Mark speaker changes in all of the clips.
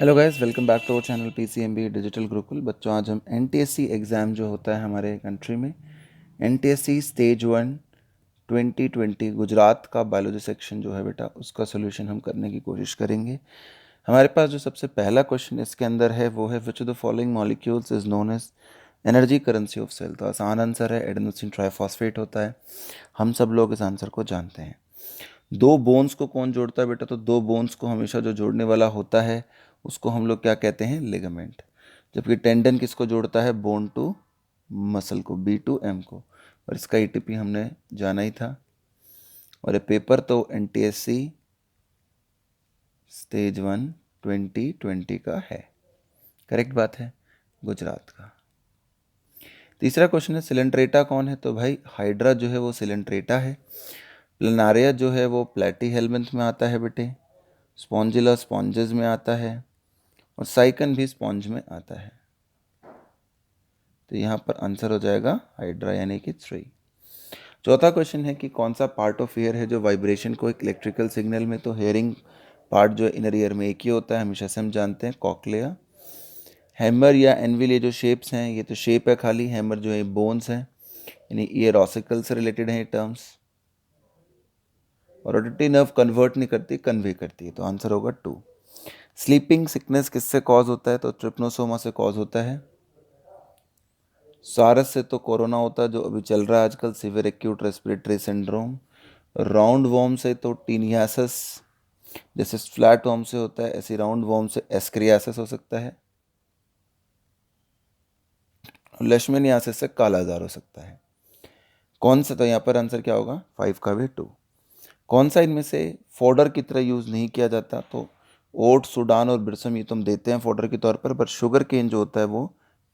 Speaker 1: Hello guys, welcome back to our channel PCMB digital Gurukul. बच्चों, आज हम एनटीएससी एग्ज़ाम जो होता है हमारे कंट्री में, एनटीएससी स्टेज 1 2020 गुजरात का बायोलॉजी सेक्शन जो है बेटा, उसका सोल्यूशन हम करने की कोशिश करेंगे। हमारे पास जो सबसे पहला क्वेश्चन इसके अंदर है वो है which of the following molecules is known as energy currency of cell. तो आसान आंसर है, एडेनोसिन ट्राइफॉस्फेट होता है। हम सब लोग इस आंसर को जानते हैं। दो बोन्स को कौन जोड़ता है बेटा? तो दो बोन्स को हमेशा जो जोड़ने वाला होता है उसको हम लोग क्या कहते हैं? लिगामेंट। जबकि टेंडन किसको जोड़ता है? बोन टू मसल को, बी टू एम को। और इसका ईटीपी हमने जाना ही था। और ये पेपर तो एनटीएससी स्टेज 1 2020 का है। करेक्ट बात है, गुजरात का। तीसरा क्वेश्चन है सिलेंट्रेटा कौन है? तो भाई हाइड्रा जो है वो सिलेंट्रेटा है। प्लेनारिया जो है वो प्लेटी हेलमिंथ में आता है बेटे। स्पॉन्जिला स्पॉन्जेस में आता है। और साइकन भी स्पॉन्ज में आता है। तो यहाँ पर आंसर हो जाएगा हाइड्रा, यानी कि 3। चौथा क्वेश्चन है कि कौन सा पार्ट ऑफ ईयर है जो वाइब्रेशन को एक इलेक्ट्रिकल सिग्नल में, तो हेयरिंग पार्ट जो इनर ईयर में एक ही होता है, हमेशा से हम जानते हैं, कॉकलिया। हैमर या एनविल, ये जो शेप्स हैं ये तो शेप है खाली। हैमर जो है बोन्स हैं, यानी ईयर ऑसिकल से रिलेटेड है ये टर्म्स। और ऑडिटरी नर्व कन्वर्ट नहीं करती, कन्वे करती है। तो आंसर होगा 2। स्लीपिंग सिकनेस किससे कॉज होता है? तो ट्रिप्नोसोमा से कॉज होता है। सारस से तो कोरोना होता है जो अभी चल रहा है आजकल, severe acute respiratory syndrome. Round warm से तो टीनियासिस, जैसे फ्लैट वॉर्म से होता है ऐसे राउंड वॉर्म से एस्क्रियासिस हो सकता है। लेशमेनियासिस से कालाजार हो सकता है। कौन सा? तो यहाँ पर आंसर क्या होगा? 5 का भी 2। कौन सा इनमें से फोडर की तरह यूज़ नहीं किया जाता? तो ओट, सूडान और बिरसम ये तो हम देते हैं फोडर के तौर पर शुगर केन जो होता है वो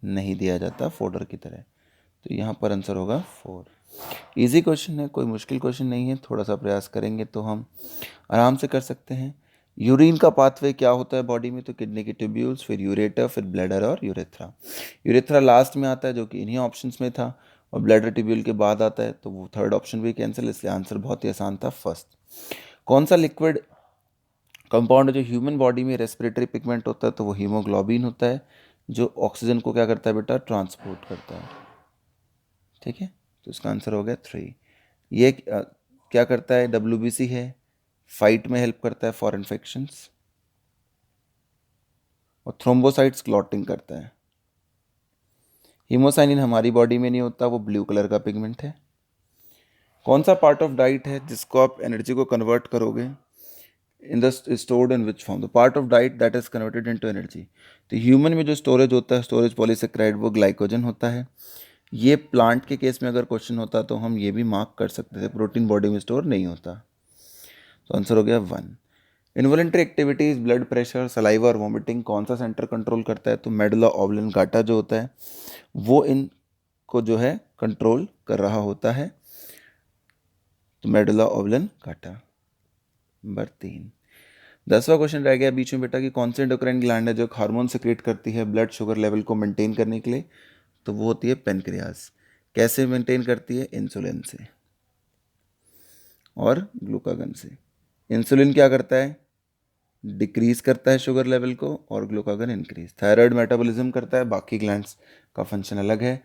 Speaker 1: नहीं दिया जाता फोडर की तरह। तो यहाँ पर आंसर होगा 4। इजी क्वेश्चन है, कोई मुश्किल क्वेश्चन नहीं है। थोड़ा सा प्रयास करेंगे तो हम आराम से कर सकते हैं। यूरिन का पाथवे क्या होता है बॉडी में? तो किडनी के ट्यूब्यूल्स, फिर यूरेटर, फिर ब्लैडर और यूरेथ्रा। यूरेथ्रा लास्ट में आता है जो कि इन्हीं ऑप्शंस में था, और ब्लैडर ट्यूब्यूल के बाद आता है, तो वो थर्ड ऑप्शन भी कैंसिल, इसलिए आंसर बहुत ही आसान था, फर्स्ट। कौन सा लिक्विड कंपाउंड जो ह्यूमन बॉडी में रेस्पिरेटरी पिगमेंट होता है? तो वो हीमोग्लोबिन होता है, जो ऑक्सीजन को क्या करता है बेटा? ट्रांसपोर्ट करता है। ठीक है, तो इसका आंसर हो गया 3। ये क्या करता है? डब्ल्यूबीसी है, फाइट में हेल्प करता है फॉर इन्फेक्शंस। और थ्रोम्बोसाइट्स क्लॉटिंग करता है। हीमोसाइनिन हमारी बॉडी में नहीं होता, वो ब्लू कलर का पिगमेंट है। कौन सा पार्ट ऑफ डाइट है जिसको आप एनर्जी को कन्वर्ट करोगे? In the stored in which form? The part of diet that is converted into energy. तो ह्यूमन में जो स्टोरेज होता है, स्टोरेज पॉलीसेक्राइड, वो ग्लाइकोजन होता है। ये प्लांट के केस में अगर क्वेश्चन होता तो हम ये भी मार्क कर सकते थे, प्रोटीन बॉडी में स्टोर नहीं होता। तो आंसर हो गया 1। इन्वॉलंटरी एक्टिविटीज़, ब्लड प्रेशर, सलाइवा और वॉमिटिंग कौन सा सेंटर कंट्रोल करता है? तो मेडुला ऑब्लिंगाटा जो होता है वो इनको जो है कंट्रोल कर रहा होता है। तो मेडुला ऑब्लिंगाटा, नंबर 3। 10वां क्वेश्चन रह गया बीच में बेटा कि कौन सी एंडोक्राइन ग्लैंड है जो हार्मोन सिक्रेट करती है ब्लड शुगर लेवल को मेंटेन करने के लिए? तो वो होती है पेनक्रियास। कैसे मेंटेन करती है? इंसुलिन से और ग्लूकागन से। इंसुलिन क्या करता है? डिक्रीज करता है शुगर लेवल को, और ग्लूकागन इंक्रीज। थायराइड मेटाबॉलिज्म करता है, बाकी ग्लैंड्स का फंक्शन अलग है।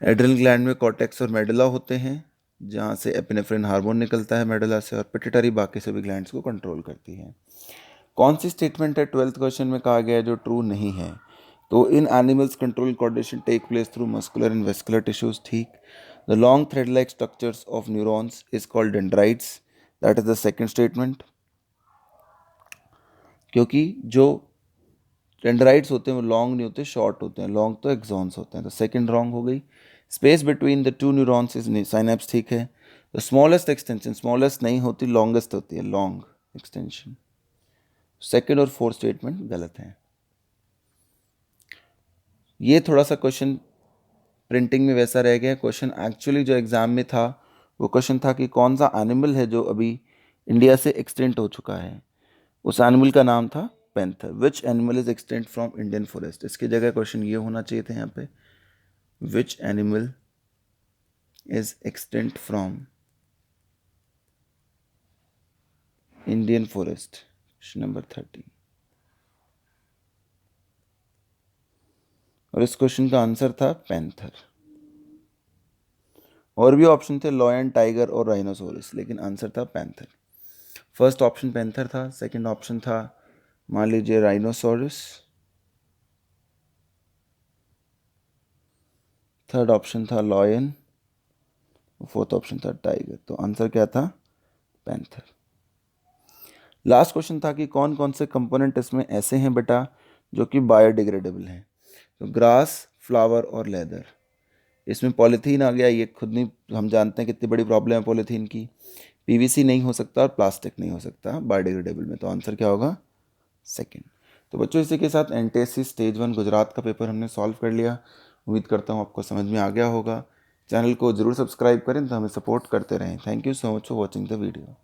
Speaker 1: एड्रिनल ग्लैंड में कॉर्टेक्स और मेडुला होते हैं, जहाँ से एपिनेफ्रिन हार्मोन निकलता है मेडुला से, और पिट्यूटरी बाकी सभी ग्लैंड्स को कंट्रोल करती है। कौन सी स्टेटमेंट है 12th क्वेश्चन में कहा गया है जो ट्रू नहीं है? तो in animals control coordination take place through muscular and vascular tissues, ठीक। The long thread like structures of neurons is called dendrites, that is the second statement. क्योंकि जो डेंड्राइट्स होते हैं वो लॉन्ग नहीं होते, शॉर्ट होते हैं। लॉन्ग तो एक्सॉन्स होते हैं, तो सेकंड रॉन्ग हो गई। Space between the two neurons is synapse, ठीक है। द स्मॉलेस्ट एक्सटेंशन, स्मॉलेस्ट नहीं होती, लॉन्गेस्ट होती है, लॉन्ग एक्सटेंशन। सेकंड और फोर्थ स्टेटमेंट गलत है। ये थोड़ा सा क्वेश्चन प्रिंटिंग में वैसा रह गया। क्वेश्चन एक्चुअली जो एग्जाम में था वो क्वेश्चन था कि कौन सा एनिमल है जो अभी इंडिया से एक्सटेंट हो चुका है। उस एनिमल का नाम था panther. Which animal is extent from Indian forest? इसकी जगह क्वेश्चन ये होना चाहिए था यहाँ पे, which animal is extent from Indian forest, question number 30। और इस क्वेश्चन का आंसर था पैंथर। और भी ऑप्शन थे लॉयन, टाइगर और राइनोसोरस, लेकिन आंसर था पैंथर। फर्स्ट ऑप्शन पैंथर था, सेकंड ऑप्शन था मान लीजिए राइनोसोरस, थर्ड ऑप्शन था लॉयन, फोर्थ ऑप्शन था टाइगर। तो आंसर क्या था? पैंथर। लास्ट क्वेश्चन था कि कौन कौन से कंपोनेंट इसमें ऐसे हैं बेटा जो कि बायोडिग्रेडेबल हैं। तो ग्रास, फ्लावर और लेदर। इसमें पॉलीथीन आ गया, ये खुद नहीं, हम जानते हैं कितनी बड़ी प्रॉब्लम है पॉलीथीन की। पीवीसी नहीं हो सकता और प्लास्टिक नहीं हो सकता बायोडिग्रेडेबल में। तो आंसर क्या होगा? सेकंड। तो बच्चों इसी के साथ एनटीएससी स्टेज 1 गुजरात का पेपर हमने सॉल्व कर लिया। उम्मीद करता हूँ आपको समझ में आ गया होगा। चैनल को ज़रूर सब्सक्राइब करें तो हमें सपोर्ट करते रहें। Thank you so much for watching the video.